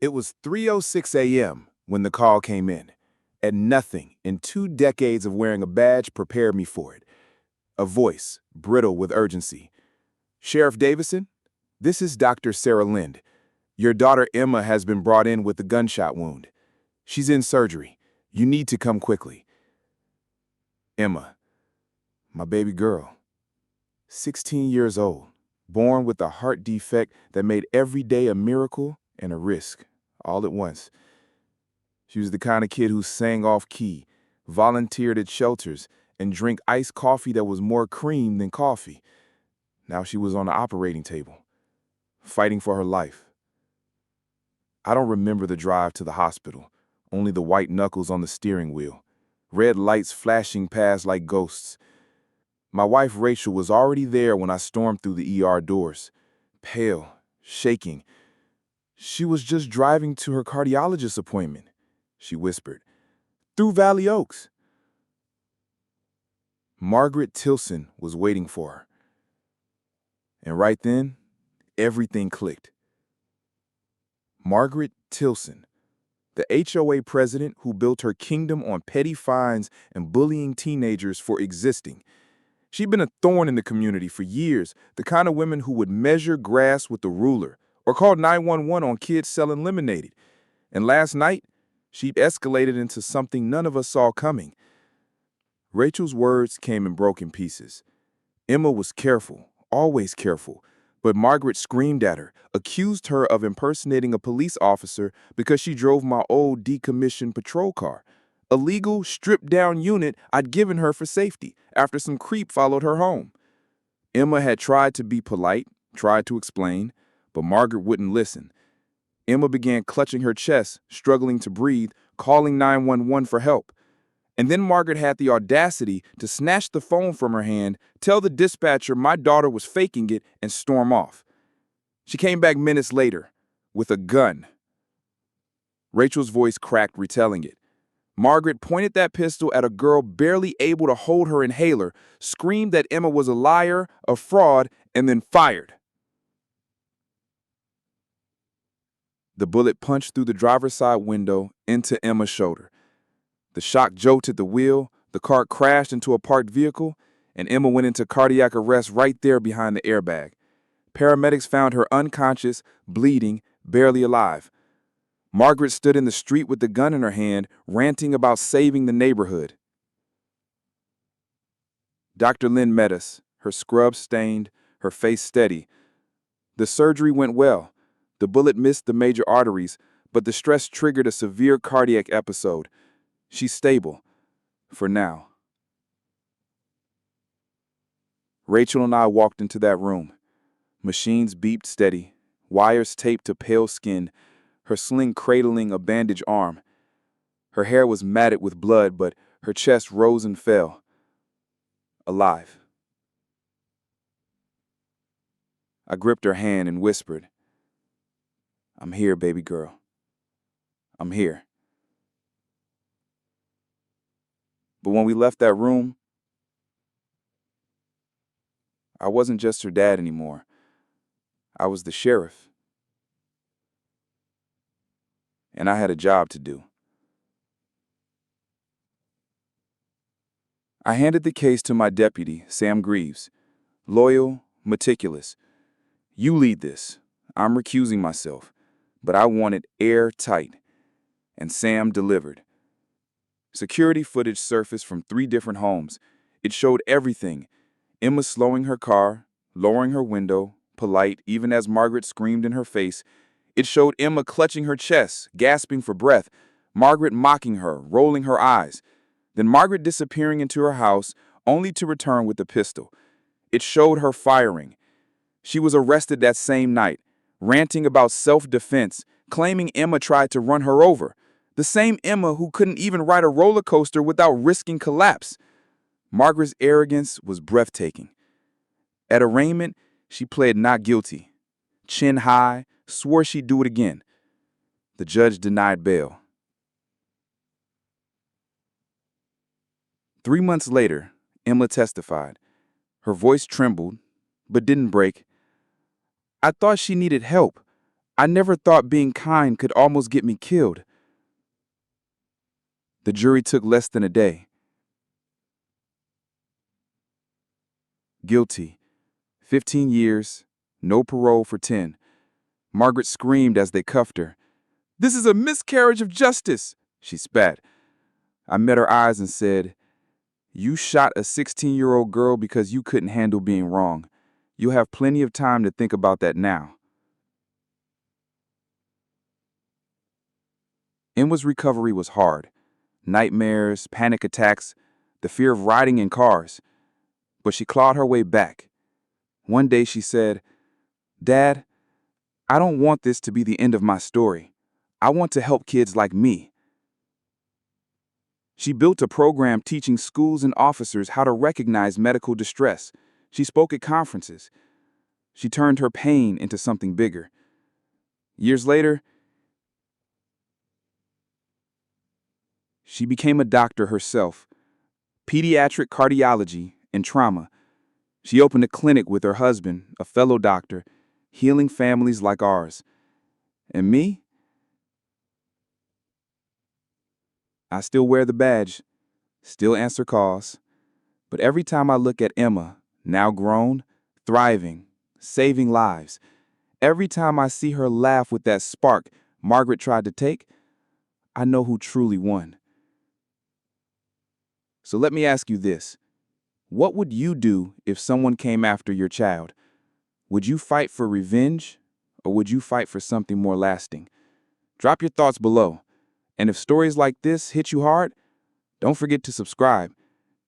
It was 3:06 a.m. when the call came in, and nothing in 2 decades of wearing a badge prepared me for it. A voice, brittle with urgency. "Sheriff Davison, this is Dr. Sarah Lind. Your daughter Emma has been brought in with a gunshot wound. She's in surgery. You need to come quickly." Emma, my baby girl, 16 years old, born with a heart defect that made every day a miracle and a risk, all at once. She was the kind of kid who sang off key, volunteered at shelters, and drank iced coffee that was more cream than coffee. Now she was on the operating table, fighting for her life. I don't remember the drive to the hospital, only the white knuckles on the steering wheel, red lights flashing past like ghosts. My wife Rachel was already there when I stormed through the ER doors, pale, shaking. "She was just driving to her cardiologist appointment," she whispered. "Through Valley Oaks." Margaret Tilson was waiting for her. And right then, everything clicked. Margaret Tilson, the HOA president who built her kingdom on petty fines and bullying teenagers for existing. She'd been a thorn in the community for years, the kind of woman who would measure grass with a ruler or call 911 on kids selling lemonade. And last night, she escalated into something none of us saw coming. Rachel's words came in broken pieces. Emma was careful, always careful, but Margaret screamed at her, accused her of impersonating a police officer because she drove my old decommissioned patrol car, a legal, stripped-down unit I'd given her for safety after some creep followed her home. Emma had tried to be polite, tried to explain, but Margaret wouldn't listen. Emma began clutching her chest, struggling to breathe, calling 911 for help. And then Margaret had the audacity to snatch the phone from her hand, tell the dispatcher my daughter was faking it, and storm off. She came back minutes later with a gun. Rachel's voice cracked retelling it. Margaret pointed that pistol at a girl barely able to hold her inhaler, screamed that Emma was a liar, a fraud, and then fired. The bullet punched through the driver's side window into Emma's shoulder. The shock jolted the wheel, the car crashed into a parked vehicle, and Emma went into cardiac arrest right there behind the airbag. Paramedics found her unconscious, bleeding, barely alive. Margaret stood in the street with the gun in her hand, ranting about saving the neighborhood. Dr. Lynn met us, her scrub stained, her face steady. The surgery went well. The bullet missed the major arteries, but the stress triggered a severe cardiac episode. She's stable, for now. Rachel and I walked into that room. Machines beeped steady, wires taped to pale skin, her sling cradling a bandaged arm. Her hair was matted with blood, but her chest rose and fell. Alive. I gripped her hand and whispered, "I'm here, baby girl. I'm here." But when we left that room, I wasn't just her dad anymore. I was the sheriff. And I had a job to do. I handed the case to my deputy, Sam Greaves. Loyal, meticulous. "You lead this. I'm recusing myself. But I want it airtight." And Sam delivered. Security footage surfaced from 3 different homes. It showed everything. Emma slowing her car, lowering her window, polite even as Margaret screamed in her face. It showed Emma clutching her chest, gasping for breath, Margaret mocking her, rolling her eyes. Then Margaret disappearing into her house, only to return with a pistol. It showed her firing. She was arrested that same night, ranting about self-defense, claiming Emma tried to run her over. The same Emma who couldn't even ride a roller coaster without risking collapse. Margaret's arrogance was breathtaking. At arraignment, she pled not guilty. Chin high, swore she'd do it again. The judge denied bail. 3 months later, Emma testified. Her voice trembled, but didn't break. "I thought she needed help. I never thought being kind could almost get me killed. The jury took less than a day. Guilty. 15 years, no parole for 10. Margaret screamed as they cuffed her. "This is a miscarriage of justice," she spat. I met her eyes and said, "You shot a 16-year-old girl because you couldn't handle being wrong. You'll have plenty of time to think about that now." Emma's recovery was hard. Nightmares, panic attacks, the fear of riding in cars. But she clawed her way back. One day she said, "Dad, I don't want this to be the end of my story. I want to help kids like me." She built a program teaching schools and officers how to recognize medical distress. She spoke at conferences. She turned her pain into something bigger. Years later, she became a doctor herself, pediatric cardiology and trauma. She opened a clinic with her husband, a fellow doctor, healing families like ours. And me? I still wear the badge, still answer calls. But every time I look at Emma, now grown, thriving, saving lives, every time I see her laugh with that spark Margaret tried to take, I know who truly won. So let me ask you this. What would you do if someone came after your child? Would you fight for revenge, or would you fight for something more lasting? Drop your thoughts below. And if stories like this hit you hard, don't forget to subscribe.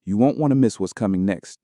You won't want to miss what's coming next.